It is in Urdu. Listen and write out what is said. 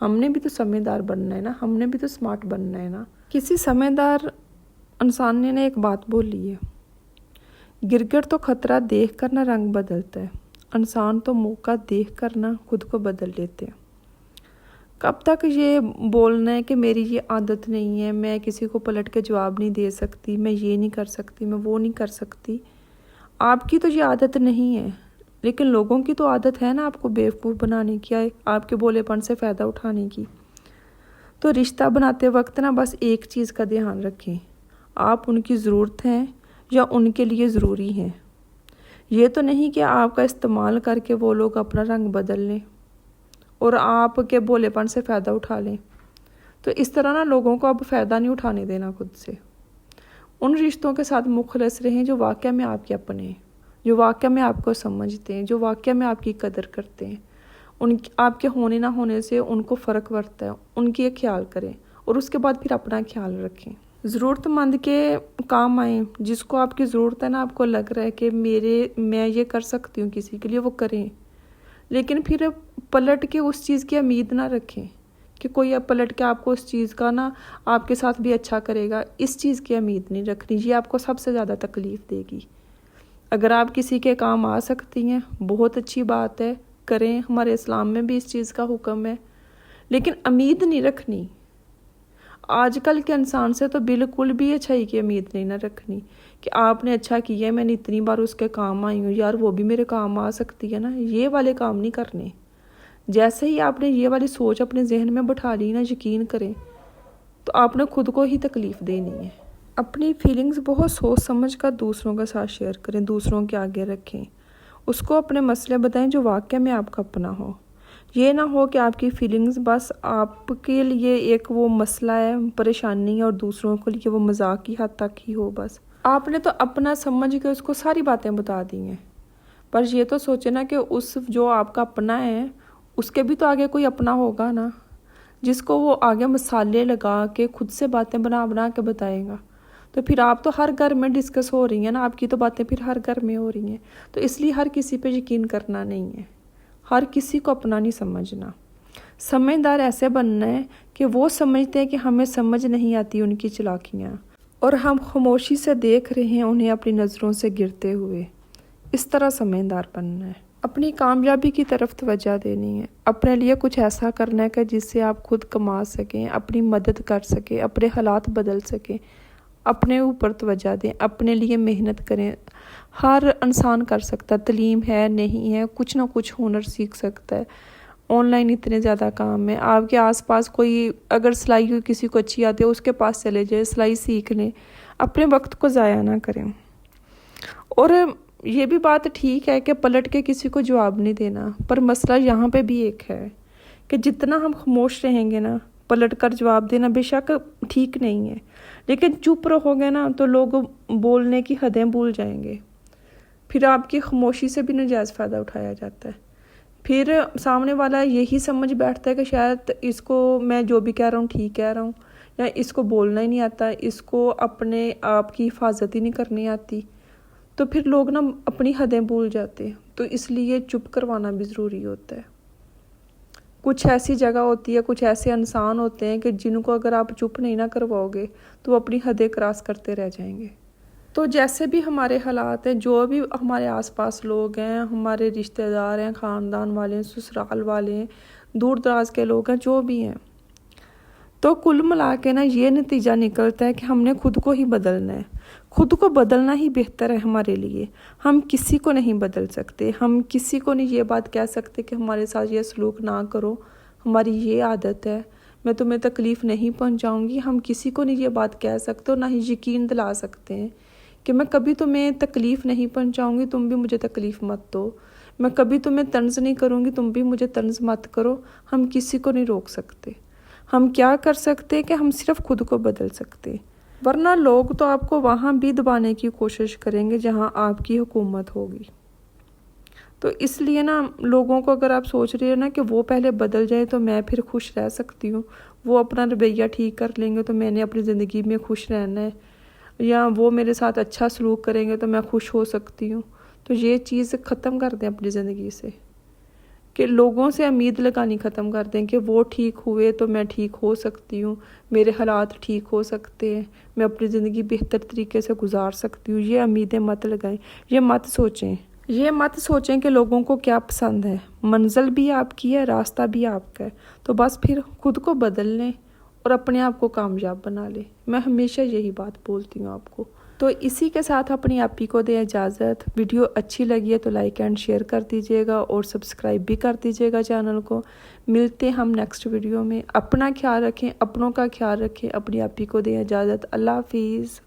ہم نے بھی تو سمجھدار بننا ہے نا، ہم نے بھی تو سمارٹ بننا ہے نا۔ کسی سمجھدار انسان نے ایک بات بولی ہے، گرگٹ تو خطرہ دیکھ کر نہ رنگ بدلتا ہے، انسان تو موقع دیکھ کر نہ خود کو بدل لیتے ہیں۔ کب تک یہ بولنا ہے کہ میری یہ عادت نہیں ہے، میں کسی کو پلٹ کے جواب نہیں دے سکتی، میں یہ نہیں کر سکتی، میں وہ نہیں کر سکتی۔ آپ کی تو یہ عادت نہیں ہے، لیکن لوگوں کی تو عادت ہے نا آپ کو بیوقوف بنانے کی، آپ کے بولے پن سے فائدہ اٹھانے کی۔ تو رشتہ بناتے وقت نا بس ایک چیز کا دھیان رکھیں، آپ ان کی ضرورت ہیں یا ان کے لیے ضروری ہیں۔ یہ تو نہیں کہ آپ کا استعمال کر کے وہ لوگ اپنا رنگ بدل لیں اور آپ کے بولے پن سے فائدہ اٹھا لیں۔ تو اس طرح نا لوگوں کو اب فائدہ نہیں اٹھانے دینا خود سے۔ ان رشتوں کے ساتھ مخلص رہیں جو واقعہ میں آپ کے اپنے ہیں، جو واقعہ میں آپ کو سمجھتے ہیں، جو واقعہ میں آپ کی قدر کرتے ہیں۔ آپ کے ہونے نہ ہونے سے ان کو فرق پڑتا ہے، ان کی خیال کریں اور اس کے بعد پھر اپنا خیال رکھیں۔ ضرورت مند کے کام آئیں، جس کو آپ کی ضرورت ہے نا، آپ کو لگ رہا ہے کہ میں یہ کر سکتی ہوں کسی کے لیے، وہ کریں، لیکن پھر پلٹ کے اس چیز کی امید نہ رکھیں کہ کوئی پلٹ کے آپ کو اس چیز کا نا آپ کے ساتھ بھی اچھا کرے گا۔ اس چیز کی امید نہیں رکھنی، یہ آپ کو سب سے زیادہ تکلیف دے گی۔ اگر آپ کسی کے کام آ سکتی ہیں بہت اچھی بات ہے، کریں، ہمارے اسلام میں بھی اس چیز کا حکم ہے، لیکن امید نہیں رکھنی۔ آج کل کے انسان سے تو بالکل بھی اچھائی کی امید نہیں نہ رکھنی کہ آپ نے اچھا کیا ہے، میں نے اتنی بار اس کے کام آئی ہوں، یار وہ بھی میرے کام آ سکتی ہے نا، یہ والے کام نہیں کرنے۔ جیسے ہی آپ نے یہ والی سوچ اپنے ذہن میں بٹھا لی نا، یقین کریں تو آپ نے خود کو ہی تکلیف دینی ہے۔ اپنی فیلنگز بہت سوچ سمجھ کر دوسروں کے ساتھ شیئر کریں، دوسروں کے آگے رکھیں، اس کو اپنے مسئلے بتائیں جو واقعہ میں آپ کا اپنا ہو۔ یہ نہ ہو کہ آپ کی فیلنگز بس آپ کے لیے ایک وہ مسئلہ ہے، پریشانی ہے، اور دوسروں کے لیے وہ مذاق کی حد تک ہی ہو۔ بس آپ نے تو اپنا سمجھ کے اس کو ساری باتیں بتا دی ہیں، پر یہ تو سوچے نا کہ اس جو آپ کا اپنا ہے اس کے بھی تو آگے کوئی اپنا ہوگا نا، جس کو وہ آگے مسالے لگا کے خود سے باتیں بنا کے بتائے گا۔ تو پھر آپ تو ہر گھر میں ڈسکس ہو رہی ہیں نا، آپ کی تو باتیں پھر ہر گھر میں ہو رہی ہیں۔ تو اس لیے ہر کسی پہ یقین کرنا نہیں ہے، ہر کسی کو اپنا نہیں سمجھنا۔ سمجھدار ایسے بننا ہے کہ وہ سمجھتے ہیں کہ ہمیں سمجھ نہیں آتی ان کی چالاکیاں، اور ہم خاموشی سے دیکھ رہے ہیں انہیں اپنی نظروں سے گرتے ہوئے۔ اس طرح سمجھدار بننا ہے۔ اپنی کامیابی کی طرف توجہ دینی ہے، اپنے لیے کچھ ایسا کرنا ہے کہ جس سے آپ خود کما سکیں، اپنی مدد کر سکیں، اپنے حالات بدل سکیں۔ اپنے اوپر توجہ دیں، اپنے لیے محنت کریں۔ ہر انسان کر سکتا ہے، تعلیم ہے نہیں ہے، کچھ نہ کچھ ہنر سیکھ سکتا ہے۔ آن لائن اتنے زیادہ کام ہے، آپ کے آس پاس کوئی اگر سلائی کسی کو اچھی آتی ہے اس کے پاس چلے جائے، سلائی سیکھ لیں، اپنے وقت کو ضائع نہ کریں۔ اور یہ بھی بات ٹھیک ہے کہ پلٹ کے کسی کو جواب نہیں دینا، پر مسئلہ یہاں پہ بھی ایک ہے کہ جتنا ہم خاموش رہیں گے نا، پلٹ کر جواب دینا بے شک ٹھیک نہیں ہے، لیکن چپ رہو گے نا تو لوگ بولنے کی حدیں بھول جائیں گے، پھر آپ کی خاموشی سے بھی ناجائز فائدہ اٹھایا جاتا ہے۔ پھر سامنے والا یہی سمجھ بیٹھتا ہے کہ شاید اس کو میں جو بھی کہہ رہا ہوں ٹھیک کہہ رہا ہوں، یا اس کو بولنا ہی نہیں آتا، اس کو اپنے آپ کی حفاظت ہی نہیں کرنی آتی۔ تو پھر لوگ نا اپنی حدیں بھول جاتے ہیں، تو اس لیے چپ کروانا بھی ضروری ہوتا ہے۔ کچھ ایسی جگہ ہوتی ہے، کچھ ایسے انسان ہوتے ہیں کہ جن کو اگر آپ چپ نہیں نہ کرواؤ گے تو وہ اپنی حدیں کراس کرتے رہ جائیں گے۔ تو جیسے بھی ہمارے حالات ہیں، جو بھی ہمارے آس پاس لوگ ہیں، ہمارے رشتہ دار ہیں، خاندان والے ہیں، سسرال والے ہیں، دور دراز کے لوگ ہیں، جو بھی ہیں، تو کل ملا کے نا یہ نتیجہ نکلتا ہے کہ ہم نے خود کو ہی بدلنا ہے۔ خود کو بدلنا ہی بہتر ہے ہمارے لیے۔ ہم کسی کو نہیں بدل سکتے، ہم کسی کو نہیں یہ بات کہہ سکتے کہ ہمارے ساتھ یہ سلوک نہ کرو، ہماری یہ عادت ہے، میں تمہیں تکلیف نہیں پہنچاؤں گی۔ ہم کسی کو نہیں یہ بات کہہ سکتے اور نہ ہی یقین دلا سکتے ہیں کہ میں کبھی تمہیں تکلیف نہیں پہنچاؤں گی، تم بھی مجھے تکلیف مت دو۔ میں کبھی تمہیں طنز نہیں کروں گی، تم بھی مجھے طنز مت کرو۔ ہم کسی کو نہیں روک سکتے۔ ہم کیا کر سکتے کہ ہم صرف خود کو بدل سکتے، ورنہ لوگ تو آپ کو وہاں بھی دبانے کی کوشش کریں گے جہاں آپ کی حکومت ہوگی۔ تو اس لیے نا لوگوں کو اگر آپ سوچ رہے ہیں نا کہ وہ پہلے بدل جائے تو میں پھر خوش رہ سکتی ہوں، وہ اپنا رویہ ٹھیک کر لیں گے تو میں نے اپنی زندگی میں خوش رہنا ہے، یا وہ میرے ساتھ اچھا سلوک کریں گے تو میں خوش ہو سکتی ہوں، تو یہ چیز ختم کر دیں اپنی زندگی سے۔ کہ لوگوں سے امید لگانی ختم کر دیں کہ وہ ٹھیک ہوئے تو میں ٹھیک ہو سکتی ہوں، میرے حالات ٹھیک ہو سکتے ہیں، میں اپنی زندگی بہتر طریقے سے گزار سکتی ہوں۔ یہ امیدیں مت لگائیں، یہ مت سوچیں کہ لوگوں کو کیا پسند ہے۔ منزل بھی آپ کی ہے، راستہ بھی آپ کا ہے، تو بس پھر خود کو بدل لیں اور اپنے آپ کو کامیاب بنا لیں۔ میں ہمیشہ یہی بات بولتی ہوں آپ کو۔ تو اسی کے ساتھ اپنی آپ ہی کو دیں اجازت۔ ویڈیو اچھی لگی ہے تو لائک اینڈ شیئر کر دیجیے گا اور سبسکرائب بھی کر دیجیے گا چینل کو۔ ملتے ہیں ہم نیکسٹ ویڈیو میں۔ اپنا خیال رکھیں، اپنوں کا خیال رکھیں، اپنی آپ ہی کو دیں اجازت۔ اللہ حافظ۔